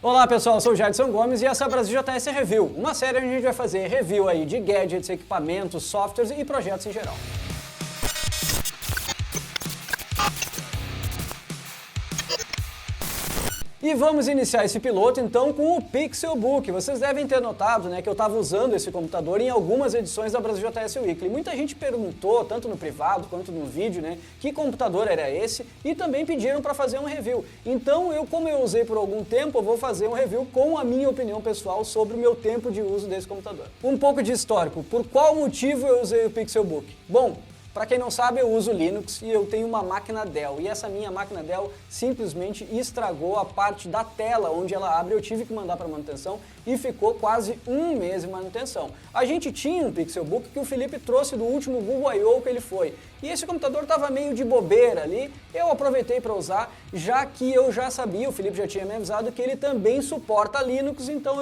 Olá pessoal, eu sou o Jadson Gomes e essa é a Brasil JS Review, uma série onde a gente vai fazer review aí de gadgets, equipamentos, softwares e projetos em geral. E vamos iniciar esse piloto então com o Pixelbook. Vocês devem ter notado, né, que eu estava usando esse computador em algumas edições da Brasil JS Weekly. Muita gente perguntou, tanto no privado quanto no vídeo, né, que computador era esse e também pediram para fazer um review. Então, como eu usei por algum tempo, eu vou fazer um review com a minha opinião pessoal sobre o meu tempo de uso desse computador. Um pouco de histórico. Por qual motivo eu usei o Pixelbook? Bom, para quem não sabe, eu uso Linux e eu tenho uma máquina Dell. E essa minha máquina Dell simplesmente estragou a parte da tela onde ela abre. Eu tive que mandar para manutenção e ficou quase um mês em manutenção. A gente tinha um Pixelbook que o Felipe trouxe do último Google I/O que ele foi. E esse computador estava meio de bobeira ali. Eu aproveitei para usar, já que eu já sabia, o Felipe já tinha me avisado que ele também suporta Linux, então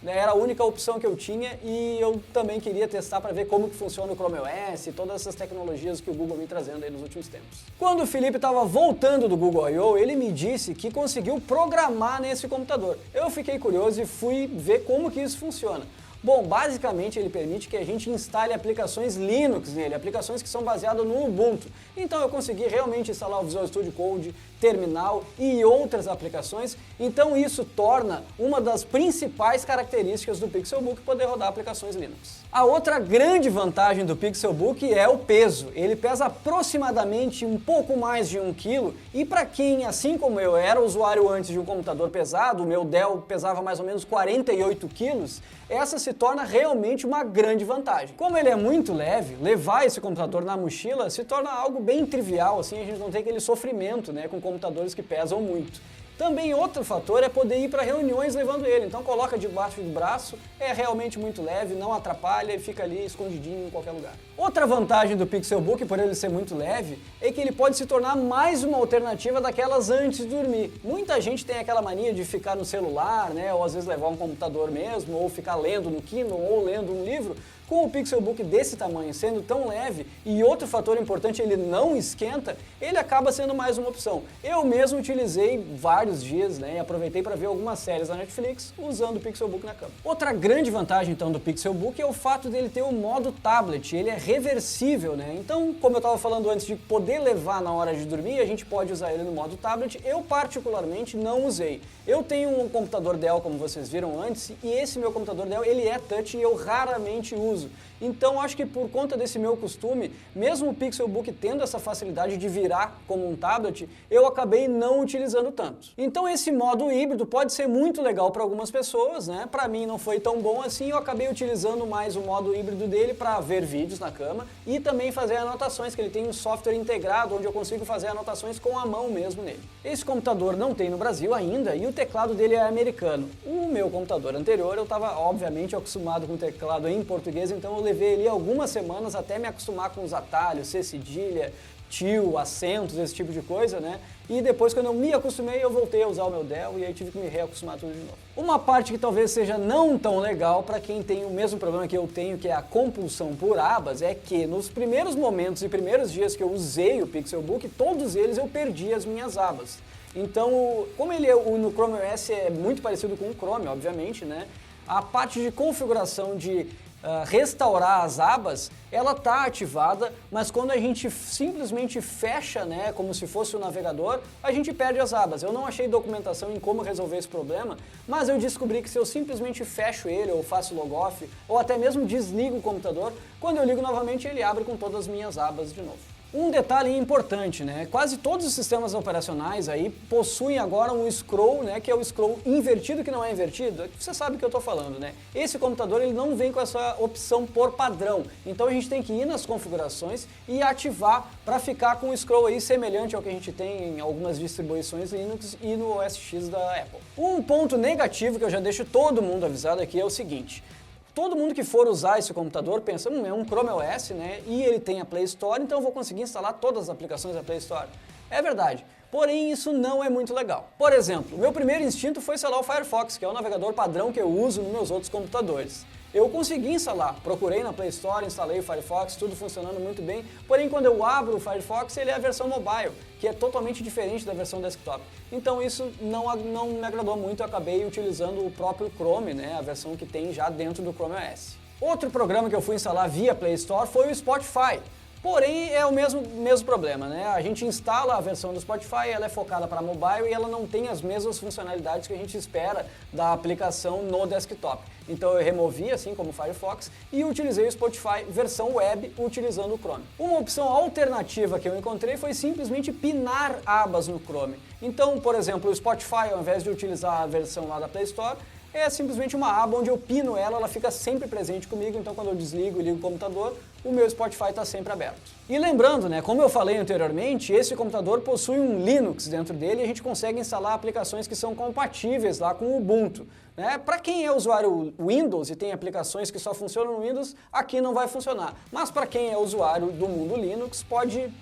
era a única opção que eu tinha e eu também queria testar para ver como que funciona o Chrome OS e todas essas tecnologias que o Google vem trazendo aí nos últimos tempos. Quando o Felipe estava voltando do Google I/O, ele me disse que conseguiu programar nesse computador. Eu fiquei curioso e fui ver como que isso funciona. Bom, basicamente ele permite que a gente instale aplicações Linux nele, aplicações que são baseadas no Ubuntu. Então eu consegui realmente instalar o Visual Studio Code, Terminal e outras aplicações. Então isso torna uma das principais características do Pixelbook poder rodar aplicações Linux. A outra grande vantagem do Pixelbook é o peso. Ele pesa aproximadamente um pouco mais de 1 kg e para quem, assim como eu, era usuário antes de um computador pesado, o meu Dell pesava mais ou menos 48 kg, essa se torna realmente uma grande vantagem. Como ele é muito leve, levar esse computador na mochila se torna algo bem trivial, assim a gente não tem aquele sofrimento, né, com computadores que pesam muito. Também outro fator é poder ir para reuniões levando ele, então coloca debaixo do braço, é realmente muito leve, não atrapalha e fica ali escondidinho em qualquer lugar. Outra vantagem do Pixelbook, por ele ser muito leve, é que ele pode se tornar mais uma alternativa daquelas antes de dormir. Muita gente tem aquela mania de ficar no celular, né, ou às vezes levar um computador mesmo, ou ficar lendo no Kindle, ou lendo um livro. Com o Pixelbook desse tamanho, sendo tão leve, e outro fator importante, ele não esquenta, ele acaba sendo mais uma opção. Eu mesmo utilizei vários dias, né, e aproveitei para ver algumas séries da Netflix usando o Pixelbook na cama. Outra grande vantagem, então, do Pixelbook é o fato dele ter o modo tablet, ele é reversível, né, então, como eu estava falando antes de poder levar na hora de dormir, a gente pode usar ele no modo tablet, eu particularmente não usei. Eu tenho um computador Dell, como vocês viram antes, e esse meu computador Dell, ele é touch e eu raramente uso. Então acho que por conta desse meu costume, mesmo o Pixelbook tendo essa facilidade de virar como um tablet, eu acabei não utilizando tanto. Então esse modo híbrido pode ser muito legal para algumas pessoas, né? Para mim não foi tão bom assim, eu acabei utilizando mais o modo híbrido dele para ver vídeos na cama e também fazer anotações, que ele tem um software integrado onde eu consigo fazer anotações com a mão mesmo nele. Esse computador não tem no Brasil ainda e o teclado dele é americano. O meu computador anterior eu estava obviamente acostumado com o teclado em português, então eu levei ali algumas semanas até me acostumar com os atalhos, C cedilha, tio, acentos, esse tipo de coisa, né? E depois, quando eu me acostumei, eu voltei a usar o meu Dell e aí tive que me reacostumar tudo de novo. Uma parte que talvez seja não tão legal para quem tem o mesmo problema que eu tenho, que é a compulsão por abas, é que nos primeiros momentos e primeiros dias que eu usei o Pixelbook, todos eles eu perdi as minhas abas. Então, como ele no Chrome OS é muito parecido com o Chrome, obviamente, né? A parte de configuração de restaurar as abas, ela está ativada, mas quando a gente simplesmente fecha, né, como se fosse o navegador, a gente perde as abas. Eu não achei documentação em como resolver esse problema, mas eu descobri que se eu simplesmente fecho ele, ou faço logoff, ou até mesmo desligo o computador, quando eu ligo novamente ele abre com todas as minhas abas de novo. Um detalhe importante, né? Quase todos os sistemas operacionais aí possuem agora um scroll, né? Que é o scroll invertido, que não é invertido. Você sabe o que eu estou falando, né? Esse computador ele não vem com essa opção por padrão. Então a gente tem que ir nas configurações e ativar para ficar com um scroll aí semelhante ao que a gente tem em algumas distribuições Linux e no OS X da Apple. Um ponto negativo que eu já deixo todo mundo avisado aqui é o seguinte. Todo mundo que for usar esse computador pensa, é um Chrome OS, né? E ele tem a Play Store, então eu vou conseguir instalar todas as aplicações da Play Store. É verdade, Porém, isso não é muito legal. Por exemplo, meu primeiro instinto foi instalar o Firefox, que é o navegador padrão que eu uso nos meus outros computadores. Eu consegui instalar, procurei na Play Store, instalei o Firefox, tudo funcionando muito bem, porém quando eu abro o Firefox ele é a versão mobile, que é totalmente diferente da versão desktop. Então isso não me agradou muito, eu acabei utilizando o próprio Chrome, né, a versão que tem já dentro do Chrome OS. Outro programa que eu fui instalar via Play Store foi o Spotify. Porém, é o mesmo problema, né? A gente instala a versão do Spotify, ela é focada para mobile e ela não tem as mesmas funcionalidades que a gente espera da aplicação no desktop. Então eu removi, assim como o Firefox, e utilizei o Spotify versão web utilizando o Chrome. Uma opção alternativa que eu encontrei foi simplesmente pinar abas no Chrome. Então, por exemplo, o Spotify, ao invés de utilizar a versão lá da Play Store, é simplesmente uma aba onde eu pino ela fica sempre presente comigo, então quando eu desligo e ligo o computador, o meu Spotify está sempre aberto. E lembrando, né, como eu falei anteriormente, esse computador possui um Linux dentro dele e a gente consegue instalar aplicações que são compatíveis lá com o Ubuntu. Né? Para quem é usuário Windows e tem aplicações que só funcionam no Windows, aqui não vai funcionar. Mas para quem é usuário do mundo Linux,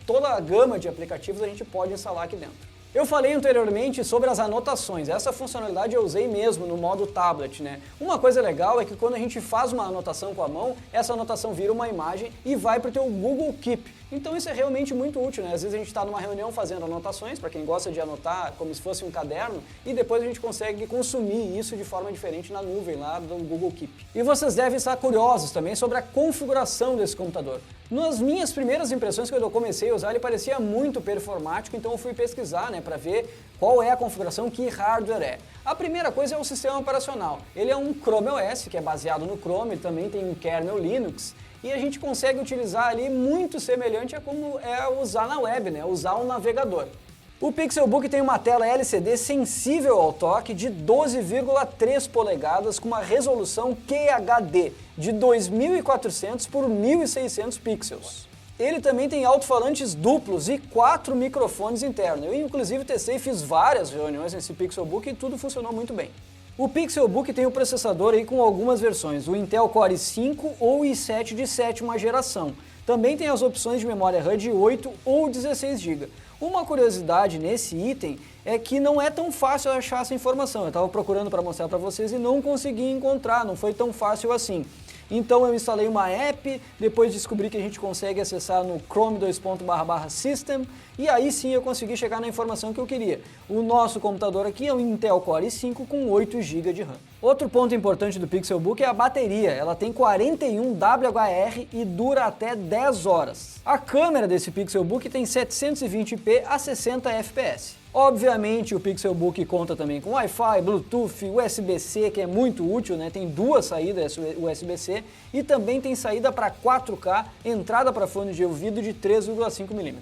toda a gama de aplicativos a gente pode instalar aqui dentro. Eu falei anteriormente sobre as anotações, essa funcionalidade eu usei mesmo no modo tablet, né? Uma coisa legal é que quando a gente faz uma anotação com a mão, essa anotação vira uma imagem e vai para o teu Google Keep. Então isso é realmente muito útil, né? Às vezes a gente está numa reunião fazendo anotações, para quem gosta de anotar como se fosse um caderno, e depois a gente consegue consumir isso de forma diferente na nuvem lá do Google Keep. E vocês devem estar curiosos também sobre a configuração desse computador. Nas minhas primeiras impressões, quando eu comecei a usar, ele parecia muito performático, então eu fui pesquisar, né, para ver qual é a configuração, que hardware é. A primeira coisa é o sistema operacional. Ele é um Chrome OS, que é baseado no Chrome, também tem um kernel Linux, e a gente consegue utilizar ali muito semelhante a como é usar na web, né, usar um navegador. O Pixelbook tem uma tela LCD sensível ao toque de 12,3 polegadas com uma resolução QHD de 2400 por 1600 pixels. Ele também tem alto-falantes duplos e 4 microfones internos. Eu inclusive testei e fiz várias reuniões nesse Pixelbook e tudo funcionou muito bem. O Pixelbook tem o processador aí com algumas versões, o Intel Core i5 ou i7 de 7ª geração. Também tem as opções de memória RAM de 8 ou 16 GB. Uma curiosidade nesse item é que não é tão fácil achar essa informação. Eu estava procurando para mostrar para vocês e não consegui encontrar, não foi tão fácil assim. Então eu instalei uma app, depois descobri que a gente consegue acessar no Chrome //System e aí sim eu consegui chegar na informação que eu queria. O nosso computador aqui é um Intel Core i5 com 8 GB de RAM. Outro ponto importante do Pixelbook é a bateria, ela tem 41 WHR e dura até 10 horas. A câmera desse Pixelbook tem 720p a 60 fps. Obviamente o Pixelbook conta também com Wi-Fi, Bluetooth, USB-C, que é muito útil, né? Tem duas saídas USB-C e também tem saída para 4K, entrada para fone de ouvido de 3,5 mm.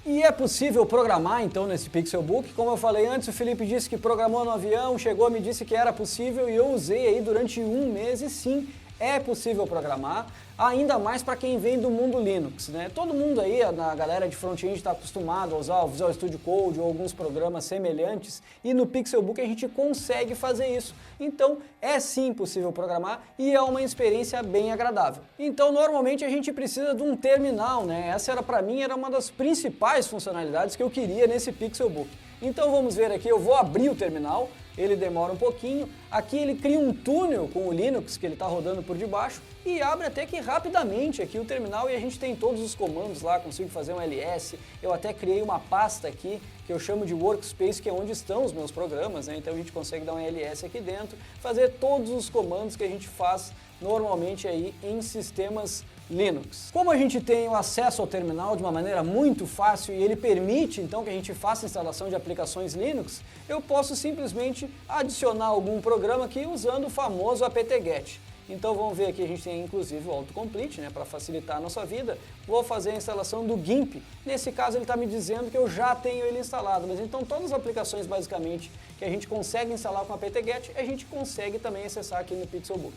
E é possível programar então nesse Pixelbook, como eu falei antes, o Felipe disse que programou no avião, chegou, me disse que era possível e eu usei aí durante um mês e sim, é possível programar, ainda mais para quem vem do mundo Linux, né? Todo mundo aí, a galera de front-end está acostumado a usar o Visual Studio Code ou alguns programas semelhantes e no Pixelbook a gente consegue fazer isso. Então é sim possível programar e é uma experiência bem agradável. Então normalmente a gente precisa de um terminal, né? Essa para mim era uma das principais funcionalidades que eu queria nesse Pixelbook. Então vamos ver aqui, eu vou abrir o terminal, ele demora um pouquinho, aqui ele cria um túnel com o Linux que ele está rodando por debaixo e abre até que rapidamente aqui o terminal e a gente tem todos os comandos lá, consigo fazer um ls, eu até criei uma pasta aqui que eu chamo de Workspace, que é onde estão os meus programas, né? Então a gente consegue dar um ls aqui dentro, fazer todos os comandos que a gente faz normalmente aí em sistemas Linux. Como a gente tem o acesso ao terminal de uma maneira muito fácil e ele permite então que a gente faça a instalação de aplicações Linux, eu posso simplesmente adicionar algum programa aqui usando o famoso apt-get. Então vamos ver aqui, a gente tem inclusive o autocomplete, né, para facilitar a nossa vida. Vou fazer a instalação do GIMP. Nesse caso ele está me dizendo que eu já tenho ele instalado, mas então todas as aplicações basicamente que a gente consegue instalar com apt-get, a gente consegue também acessar aqui no Pixelbook.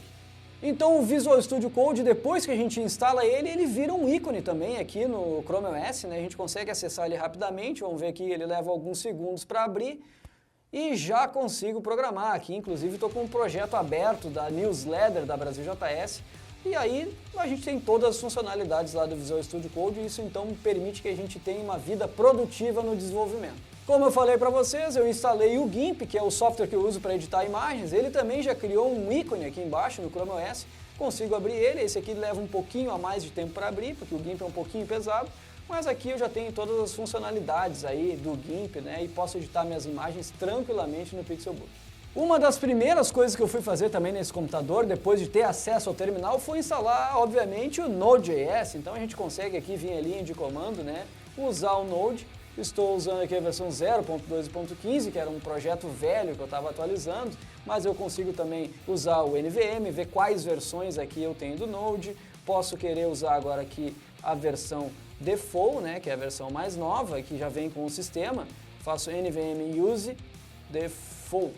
Então o Visual Studio Code, depois que a gente instala ele, ele vira um ícone também aqui no Chrome OS, né? A gente consegue acessar ele rapidamente, vamos ver aqui, ele leva alguns segundos para abrir e já consigo programar aqui. Inclusive estou com um projeto aberto da newsletter da Brasil JS e aí a gente tem todas as funcionalidades lá do Visual Studio Code e isso então permite que a gente tenha uma vida produtiva no desenvolvimento. Como eu falei para vocês, eu instalei o GIMP, que é o software que eu uso para editar imagens. Ele também já criou um ícone aqui embaixo no Chrome OS. Consigo abrir ele, esse aqui leva um pouquinho a mais de tempo para abrir, porque o GIMP é um pouquinho pesado. Mas aqui eu já tenho todas as funcionalidades aí do GIMP, né? E posso editar minhas imagens tranquilamente no Pixelbook. Uma das primeiras coisas que eu fui fazer também nesse computador, depois de ter acesso ao terminal, foi instalar, obviamente, o Node.js. Então a gente consegue aqui vir a linha de comando, né? Usar o Node. Estou usando aqui a versão 0.12.15, que era um projeto velho que eu estava atualizando, mas eu consigo também usar o NVM, ver quais versões aqui eu tenho do Node. Posso querer usar agora aqui a versão Default, né? Que é a versão mais nova, que já vem com o sistema. Faço NVM use default.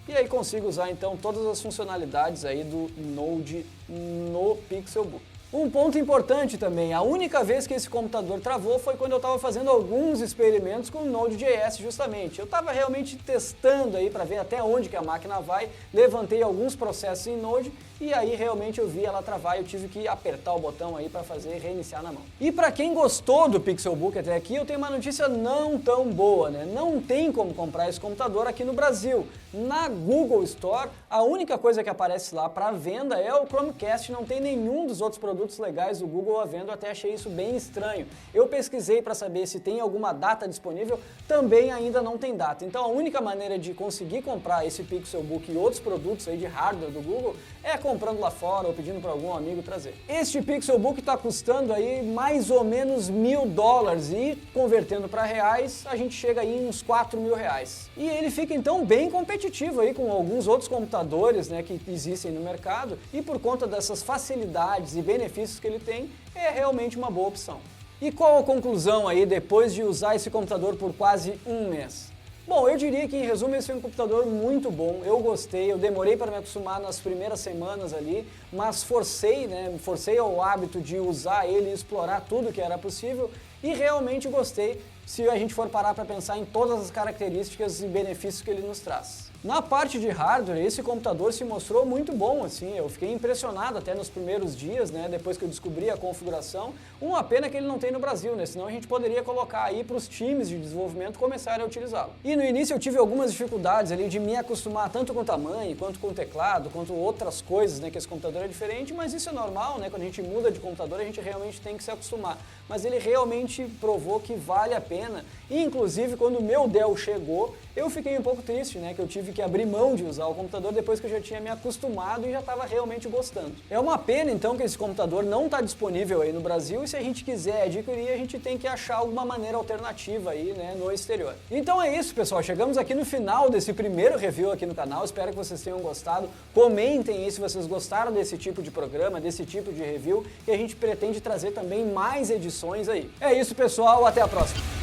E aí consigo usar então todas as funcionalidades aí do Node no Pixelbook. Um ponto importante também, a única vez que esse computador travou foi quando eu estava fazendo alguns experimentos com o Node.js justamente. Eu estava realmente testando aí para ver até onde que a máquina vai, levantei alguns processos em Node e aí realmente eu vi ela travar e eu tive que apertar o botão aí para fazer reiniciar na mão. E para quem gostou do Pixelbook até aqui, eu tenho uma notícia não tão boa, né? Não tem como comprar esse computador aqui no Brasil. Na Google Store, a única coisa que aparece lá para venda é o Chromecast, não tem nenhum dos outros produtos legais do Google à venda, eu até achei isso bem estranho. Eu pesquisei para saber se tem alguma data disponível, também ainda não tem data. Então a única maneira de conseguir comprar esse Pixelbook e outros produtos aí de hardware do Google é comprando lá fora ou pedindo para algum amigo trazer. Este Pixelbook está custando aí mais ou menos $1.000 e convertendo para reais a gente chega aí em uns R$4.000. E ele fica então bem competitivo aí com alguns outros computadores, né, que existem no mercado e por conta dessas facilidades e benefícios que ele tem, é realmente uma boa opção. E qual a conclusão aí depois de usar esse computador por quase um mês? Bom, eu diria que em resumo esse é um computador muito bom, eu gostei, eu demorei para me acostumar nas primeiras semanas ali, mas forcei ao hábito de usar ele e explorar tudo que era possível e realmente gostei se a gente for parar para pensar em todas as características e benefícios que ele nos traz. Na parte de hardware, esse computador se mostrou muito bom, assim, eu fiquei impressionado até nos primeiros dias, né, depois que eu descobri a configuração. Uma pena que ele não tem no Brasil, né, senão a gente poderia colocar aí para os times de desenvolvimento começarem a utilizá-lo. E no início eu tive algumas dificuldades ali de me acostumar tanto com o tamanho, quanto com o teclado, quanto outras coisas, né, que esse computador é diferente, mas isso é normal, né, quando a gente muda de computador a gente realmente tem que se acostumar. Mas ele realmente provou que vale a pena, e inclusive quando o meu Dell chegou, eu fiquei um pouco triste, né, que eu tive que abrir mão de usar o computador depois que eu já tinha me acostumado e já estava realmente gostando. É uma pena então que esse computador não está disponível aí no Brasil e se a gente quiser adquirir a gente tem que achar alguma maneira alternativa aí, né, no exterior. Então é isso, pessoal, chegamos aqui no final desse primeiro review aqui no canal, espero que vocês tenham gostado. Comentem aí se vocês gostaram desse tipo de programa, desse tipo de review, que a gente pretende trazer também mais edições aí. É isso, pessoal, até a próxima!